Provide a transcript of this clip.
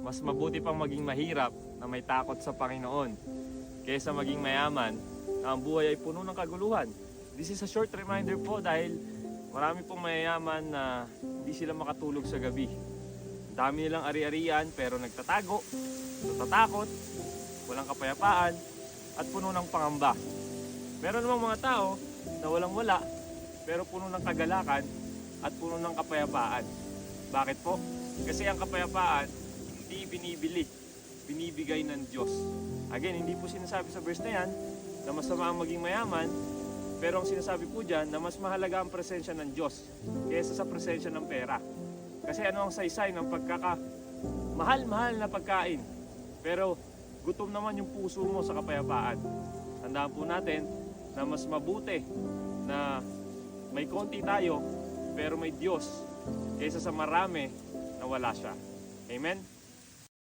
Mas mabuti pang maging mahirap na may takot sa Panginoon kaysa maging mayaman na ang buhay ay puno ng kaguluhan. This is a short reminder po dahil marami pong mayayaman na hindi sila makatulog sa gabi. Ang dami nilang ari-arian pero nagtatago, natatakot, walang kapayapaan at puno ng pangamba. Meron namang mga tao na walang-wala pero puno ng kagalakan at puno ng kapayapaan. Bakit po? Kasi ang kapayapaan hindi binibili, binibigay ng Diyos. Again, hindi po sinasabi sa verse na yan na masama ang maging mayaman, pero ang sinasabi po dyan na mas mahalaga ang presensya ng Diyos kaysa sa presensya ng pera. Kasi ano ang saysay ng mahal-mahal na pagkain, pero gutom naman yung puso mo sa kapayapaan. Tandaan po natin na mas mabuti na may konti tayo pero may Diyos kaysa sa marami na wala siya. Amen?